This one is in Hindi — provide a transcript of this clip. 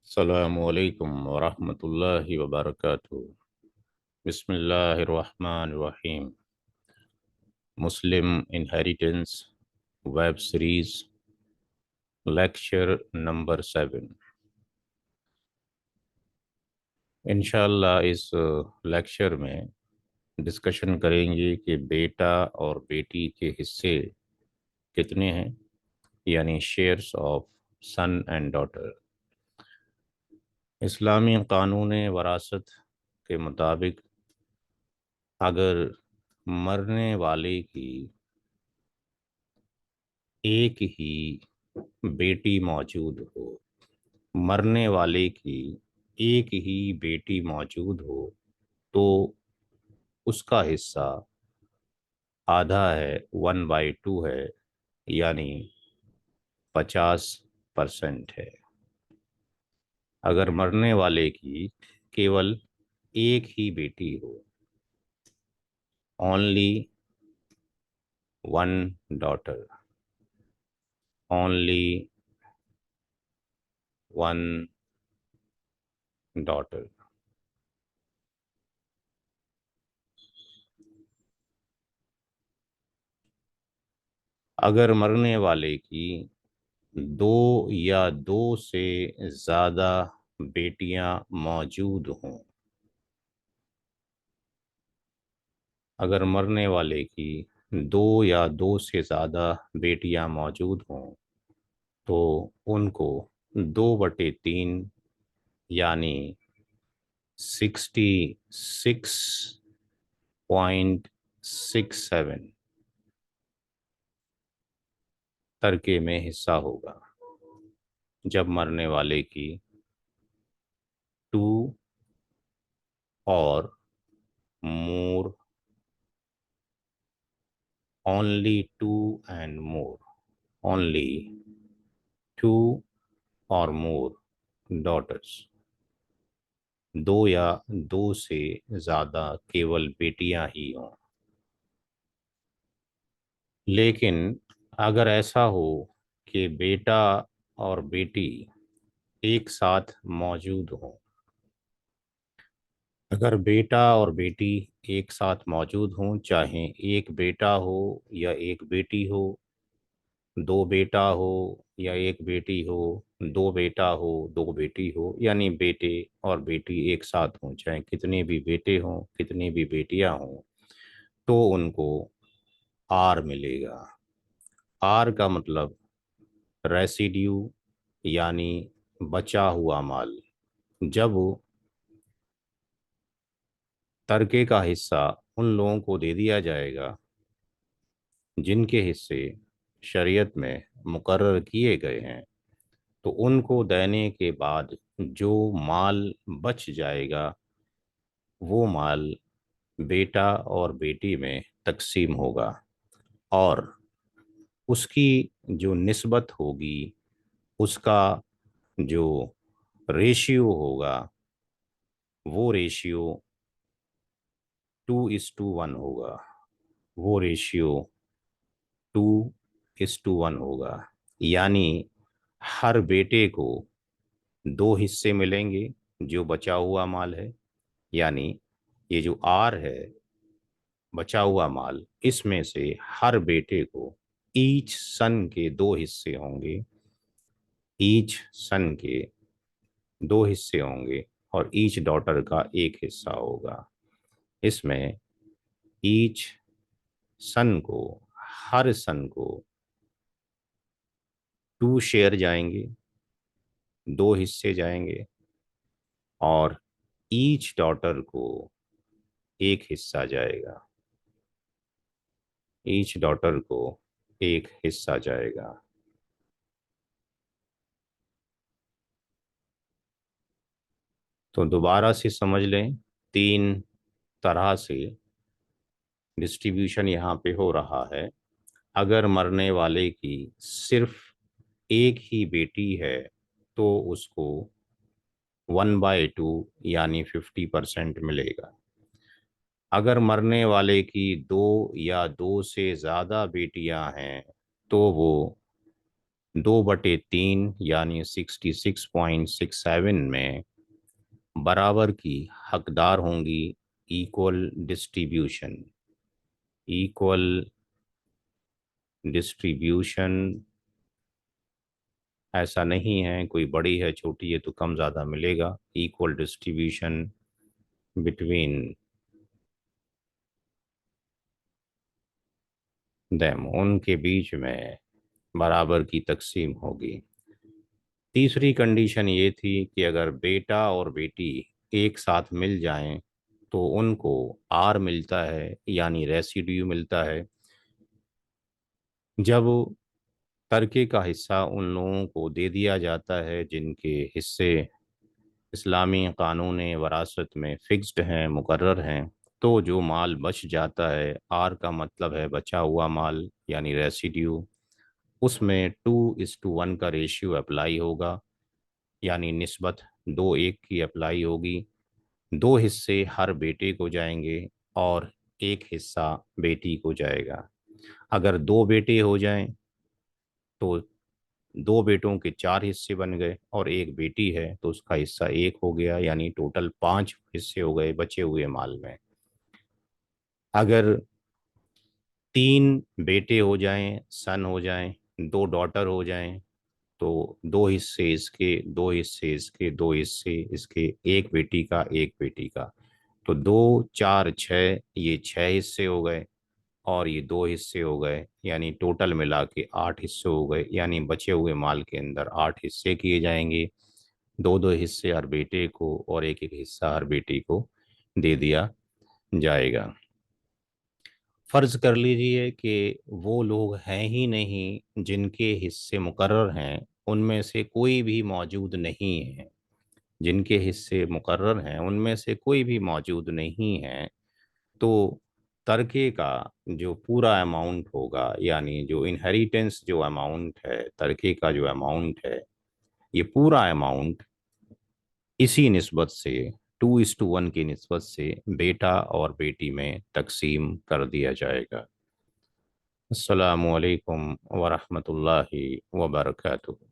अस्सलामुअलैकुम वरहमतुल्लाहि वबरकातुहू। बिस्मिल्लाहिर्रहमानिर्रहीम। Muslim inheritance web series lecture number 7। इंशाअल्लाह इस लेक्चर में डिस्कशन करेंगे कि बेटा और बेटी के हिस्से कितने हैं, यानी shares of son and daughter. इस्लामी कानून वरासत के मुताबिक अगर मरने वाले की एक ही बेटी मौजूद हो, मरने वाले की एक ही बेटी मौजूद हो, तो उसका हिस्सा आधा है, 1/2 है, यानी 50% है। अगर मरने वाले की केवल एक ही बेटी हो, only one daughter, only one daughter, अगर मरने वाले की दो या दो से ज़्यादा बेटियां मौजूद हों, अगर मरने वाले की दो या दो से ज़्यादा बेटियां मौजूद हों, तो उनको 2/3 यानी 66.67 तरके में हिस्सा होगा। जब मरने वाले की टू और more, only two and more, only two और मोर डॉटर्स, दो या दो से ज़्यादा केवल बेटियां ही हों। लेकिन अगर ऐसा हो कि बेटा और बेटी एक साथ मौजूद हों, अगर बेटा और बेटी एक साथ मौजूद हों, चाहे एक बेटा हो या एक बेटी हो, दो बेटा हो या एक बेटी हो, दो बेटा हो दो बेटी हो, यानी बेटे और बेटी एक साथ हों, चाहे कितने भी बेटे हों कितनी भी बेटियां हों, तो उनको आर मिलेगा। आर का मतलब रेसिड्यू, यानी बचा हुआ माल। जब तरके का हिस्सा उन लोगों को दे दिया जाएगा जिनके हिस्से शरीयत में मुकर्रर किए गए हैं, तो उनको देने के बाद जो माल बच जाएगा, वो माल बेटा और बेटी में तकसीम होगा, और उसकी जो निस्बत होगी, उसका जो रेशियो होगा, वो रेशियो 2:1 होगा। वो रेशियो 2:1 होगा, यानी हर बेटे को दो हिस्से मिलेंगे जो बचा हुआ माल है। यानी ये जो आर है, बचा हुआ माल, इसमें से हर बेटे को ईच सन के दो हिस्से होंगे, ईच सन के दो हिस्से होंगे, और ईच डॉटर का एक हिस्सा होगा। इसमें ईच सन को, हर सन को 2 शेयर जाएंगे, दो हिस्से जाएंगे, और ईच डॉटर को एक हिस्सा जाएगा, ईच डॉटर को एक हिस्सा जाएगा। तो दोबारा से समझ लें, 3 तरह से डिस्ट्रीब्यूशन यहाँ पे हो रहा है। अगर मरने वाले की सिर्फ एक ही बेटी है, तो उसको 1/2 यानी 50% मिलेगा। अगर मरने वाले की दो या दो से ज़्यादा बेटियां हैं, तो वो 2/3 यानी 66.67 में बराबर की हकदार होंगी। इक्वल डिस्ट्रीब्यूशन, इक्वल डिस्ट्रीब्यूशन ऐसा नहीं है कोई बड़ी है छोटी है तो कम ज़्यादा मिलेगा। इक्वल डिस्ट्रीब्यूशन बिटवीन देम, उनके बीच में बराबर की तकसीम होगी। तीसरी कंडीशन ये थी कि अगर बेटा और बेटी एक साथ मिल जाएं तो उनको आर मिलता है यानी रेसिड्यू मिलता है। जब तरके का हिस्सा उन लोगों को दे दिया जाता है जिनके हिस्से इस्लामी कानून वरासत में फिक्स्ड हैं, मुकर्रर हैं, तो जो माल बच जाता है, आर का मतलब है बचा हुआ माल यानी रेसिड्यू, उसमें 2:1 का रेशियो अप्लाई होगा, यानी निस्बत 2:1 की अप्लाई होगी। दो हिस्से हर बेटे को जाएंगे और एक हिस्सा बेटी को जाएगा। अगर दो बेटे हो जाएं तो दो बेटों के चार हिस्से बन गए और एक बेटी है तो उसका हिस्सा एक हो गया, यानी टोटल पांच हिस्से हो गए बचे हुए माल में। अगर तीन बेटे हो जाएं, सन हो जाएं, दो डॉटर हो जाएं, तो दो हिस्से इसके, दो हिस्से इसके, दो हिस्से इसके, एक बेटी का एक बेटी का, तो दो चार छः, ये छः हिस्से हो गए और ये दो हिस्से हो गए, यानी टोटल मिला के आठ हिस्से हो गए। यानी बचे हुए माल के अंदर आठ हिस्से किए जाएंगे, दो दो हिस्से हर बेटे को और एक एक हिस्सा हर बेटी को दे दिया जाएगा। फर्ज कर लीजिए कि वो लोग हैं ही नहीं जिनके हिस्से मुकर्रर हैं, उनमें से कोई भी मौजूद नहीं है, जिनके हिस्से मुकर्रर हैं उनमें से कोई भी मौजूद नहीं है, तो तरके का जो पूरा अमाउंट होगा, यानी जो इनहेरिटेंस जो अमाउंट है, तरके का जो अमाउंट है, ये पूरा अमाउंट इसी निस्बत से 2:1 की निस्बत से बेटा और बेटी में तकसीम कर दिया जाएगा। अस्सलामु अलैकुम वरहमतुल्लाहि वबरकातुहू।